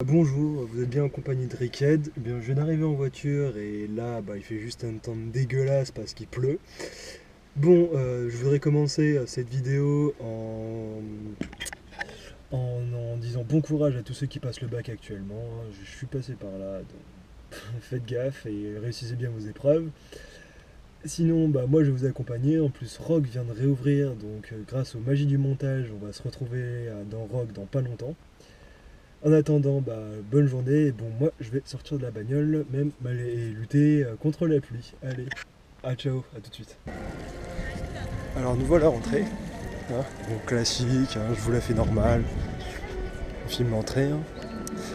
Bonjour, vous êtes bien en compagnie de Rickhead. Eh bien, je viens d'arriver en voiture et là il fait juste un temps dégueulasse parce qu'il pleut. Bon, je voudrais commencer cette vidéo en disant bon courage à tous ceux qui passent le bac actuellement. Je suis passé par là, donc faites gaffe et réussissez bien vos épreuves. Sinon, moi je vais vous accompagner. En plus, Rock vient de réouvrir, donc grâce aux magies du montage, on va se retrouver dans Rock dans pas longtemps. En attendant, bonne journée. Et bon, moi, je vais sortir de la bagnole, même aller lutter contre la pluie. Allez, ciao, à tout de suite. Alors, nous voilà rentrés. Bon, classique, je vous la fais normal. On filme l'entrée.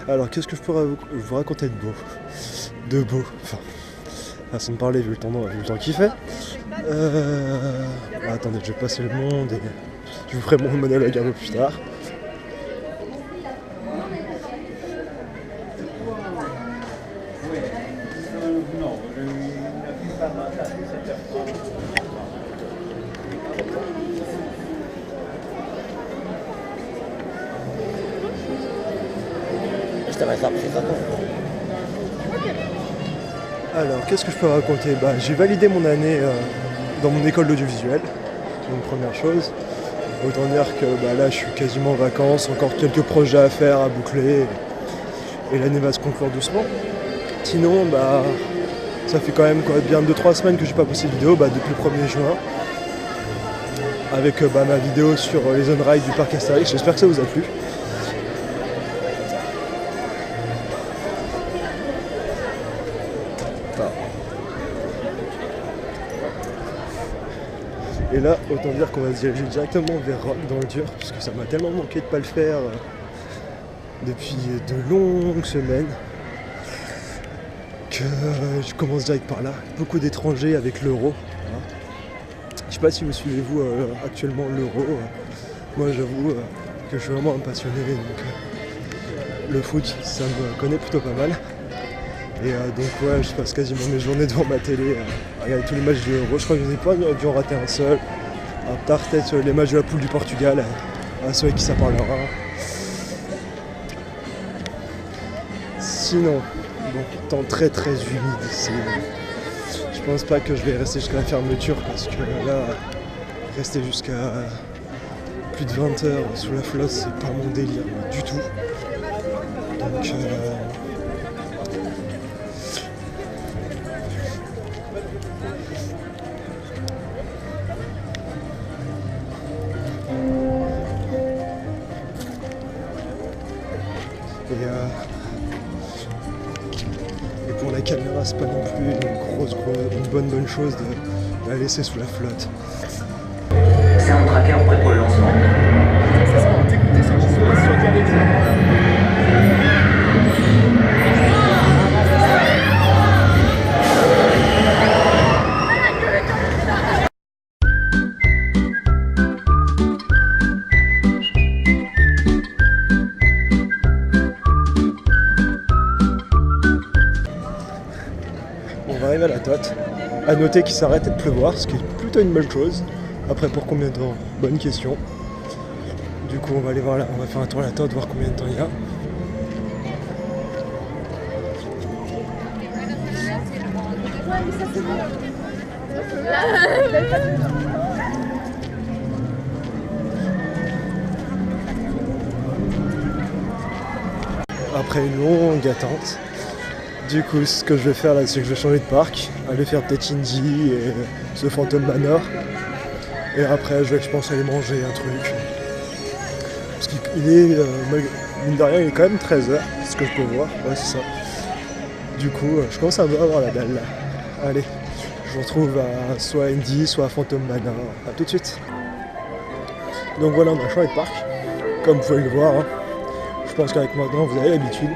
Alors, qu'est-ce que je pourrais vous raconter de beau? Enfin, façon de parler, vu le temps qu'il fait. Attendez, je vais passer le monde et je vous ferai mon monologue un peu plus tard. Alors, qu'est-ce que je peux raconter? J'ai validé mon année dans mon école d'audiovisuel, c'est une première chose. Autant dire que là, je suis quasiment en vacances, encore quelques projets à faire, à boucler, et l'année va se conclure doucement. Sinon, ça fait quand même bien 2-3 semaines que j'ai pas posté de vidéo, depuis le 1er juin, avec ma vidéo sur les on-ride du parc Astérix. J'espère que ça vous a plu. Et là, autant dire qu'on va se diriger directement vers Rock dans le dur, parce que ça m'a tellement manqué de pas le faire depuis de longues semaines, que je commence direct par là. Beaucoup d'étrangers avec l'euro. Je sais pas si vous suivez vous actuellement l'euro. Moi j'avoue que je suis vraiment un passionné, donc le foot ça me connaît plutôt pas mal. Et donc je passe quasiment mes journées devant ma télé à regarder tous les matchs de l'Euro. Je crois que je n'ai pas dû en rater un seul. À part peut-être les matchs de la poule du Portugal, à ceux avec qui ça parlera. Sinon, temps très très humide ici. Je pense pas que je vais rester jusqu'à la fermeture parce que là, rester jusqu'à plus de 20 heures sous la flotte, c'est pas mon délire du tout. Donc et pour la caméra, c'est pas non plus une bonne chose de la laisser sous la flotte. C'est un tracker prêt pour le lancement. On va arriver à la Tote. À noter qu'il s'arrête de pleuvoir, ce qui est plutôt une bonne chose. Après, pour combien de temps? Bonne question. Du coup, on va aller voir là, on va faire un tour à la Tote, voir combien de temps il y a. Après une longue attente, du coup ce que je vais faire là, c'est que je vais changer de parc, aller faire peut-être Indy et ce Phantom Manor, et après je pense aller manger un truc, parce qu'il est, mine de rien, il est quand même 13h, c'est ce que je peux voir, ouais c'est ça. Du coup je commence un peu à avoir la dalle là. Allez, je vous retrouve à soit Indy, soit à Phantom Manor, à tout de suite. Donc voilà, on a changé de parc, comme vous pouvez le voir, hein. Je pense qu'avec maintenant vous avez l'habitude.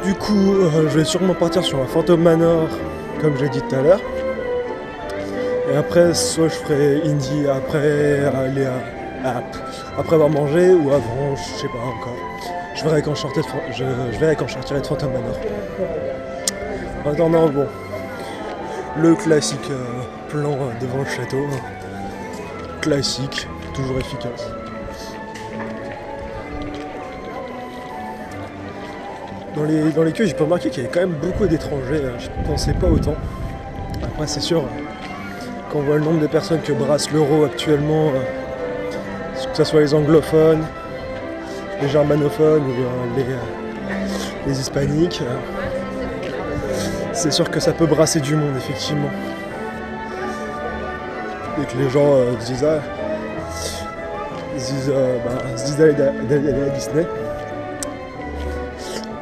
Du coup, je vais sûrement partir sur un Phantom Manor, comme j'ai dit tout à l'heure. Et après, soit je ferai Indy après avoir mangé ou avant, je sais pas encore. Je verrai quand je sortirai de Phantom Manor. En attendant, bon, le classique plan devant le château. Classique, toujours efficace. Dans les queues, j'ai pas remarqué qu'il y avait quand même beaucoup d'étrangers. Je pensais pas autant. Après, c'est sûr, quand on voit le nombre de personnes que brasse l'euro actuellement, que ce soit les anglophones, les germanophones ou les hispaniques, c'est sûr que ça peut brasser du monde, effectivement. Et que les gens se disent d'aller à Disney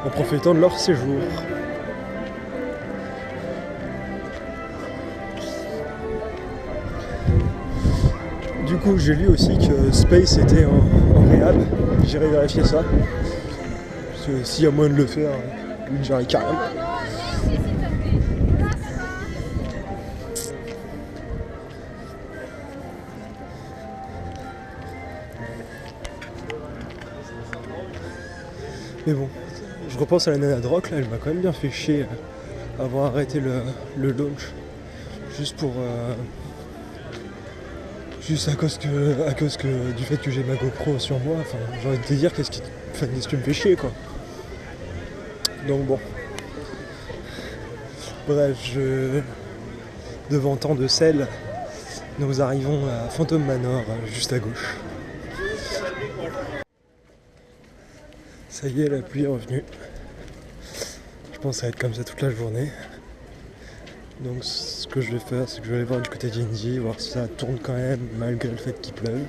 en profitant de leur séjour. Du coup, j'ai lu aussi que Space était en réhab. J'irai vérifier ça. Parce que s'il y a moyen de le faire, j'irai carrément. Mais bon, je repense à la nana de rock, là, elle m'a quand même bien fait chier avoir arrêté le launch. Juste pour... juste à cause du fait que j'ai ma GoPro sur moi. Enfin, j'ai envie de te dire qu'est-ce qui me fait chier, quoi. Donc bon. Bref, devant tant de sel, nous arrivons à Phantom Manor, juste à gauche. Ça y est, la pluie est revenue. Je pense que ça va être comme ça toute la journée. Donc ce que je vais faire, c'est que je vais aller voir du côté d'Indy, voir si ça tourne quand même malgré le fait qu'il pleuve.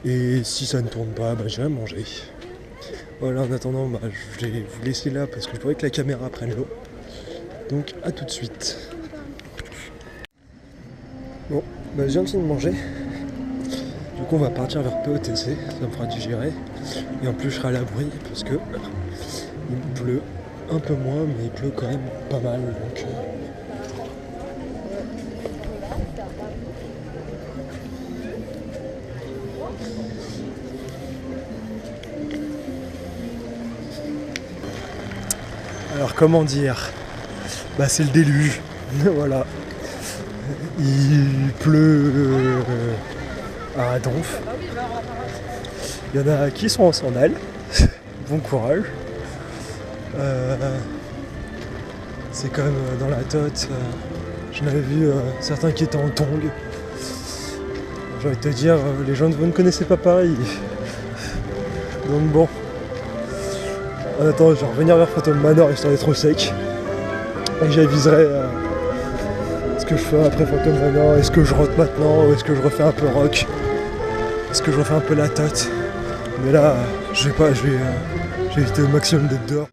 Et si ça ne tourne pas, je vais manger. Voilà, en attendant, je vais vous laisser là parce que je voudrais que la caméra prenne l'eau. Donc à tout de suite. Bon, je viens de manger. Du coup on va partir vers POTC, ça me fera digérer. Et en plus je serai à l'abri parce que il pleut un peu moins, mais il pleut quand même pas mal. Donc, alors comment dire, c'est le déluge. Voilà. Il pleut à donf. Il y en a qui sont en sandales. Bon courage. C'est quand même dans la tote. J'en avais vu certains qui étaient en tongs. J'ai envie de te dire, les gens vous ne connaissez pas Paris. Donc bon. En attendant, je vais revenir vers Phantom Manor histoire d'être au sec. Et j'aviserai ce que je fais après Phantom Manor. Est-ce que je rentre maintenant ou est-ce que je refais un peu rock? Est-ce que je refais un peu la tote? Mais là, je vais éviter au maximum d'être dehors.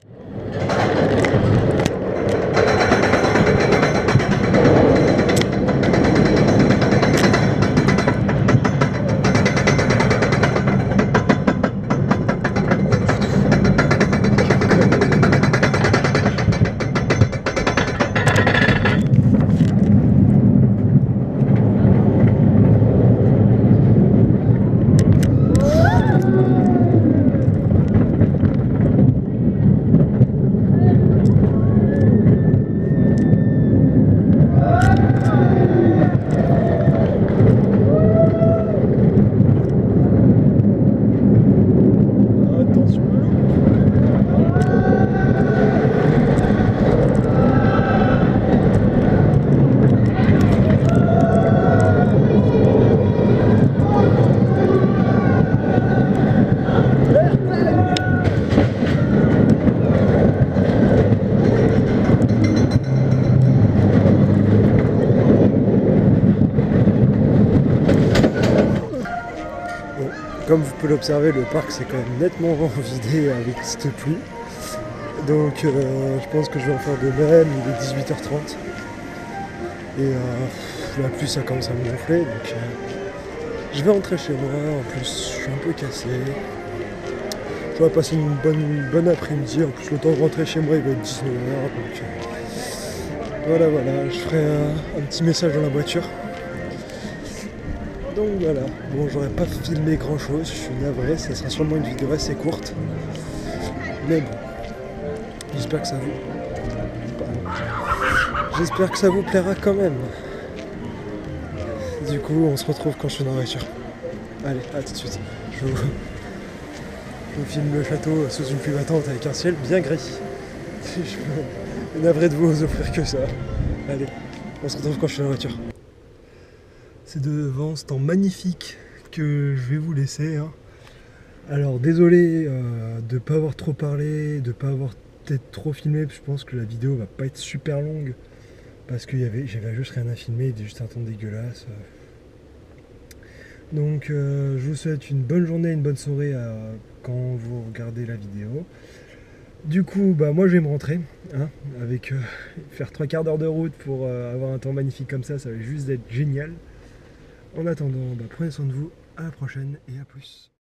Comme vous pouvez l'observer, le parc s'est quand même nettement vidé avec cette pluie. Donc je pense que je vais en faire de même, il est 18h30. Et la pluie ça commence à me gonfler, donc je vais rentrer chez moi, en plus je suis un peu cassé. Je vais passer une bonne après-midi, en plus le temps de rentrer chez moi il va être 19h, donc Voilà, voilà, je ferai un petit message dans la voiture. Donc voilà, bon, j'aurais pas filmé grand chose, je suis navré, ça sera sûrement une vidéo assez courte. Mais bon, j'espère que ça vous... J'espère que ça vous plaira quand même. Du coup, on se retrouve quand je suis dans la voiture. Allez, à tout de suite. Je vous filme le château sous une pluie battante avec un ciel bien gris. Je suis navré de vous offrir que ça. Allez, on se retrouve quand je suis dans la voiture. C'est devant ce temps magnifique que je vais vous laisser. Hein. Alors désolé de ne pas avoir trop parlé, de ne pas avoir peut-être trop filmé. Je pense que la vidéo va pas être super longue parce que j'avais juste rien à filmer, juste un temps dégueulasse. Donc je vous souhaite une bonne journée, une bonne soirée quand vous regardez la vidéo. Du coup, bah moi je vais me rentrer, hein, avec faire 3/4 d'heure de route pour avoir un temps magnifique comme ça va juste être génial. En attendant, bah, prenez soin de vous, à la prochaine et à plus.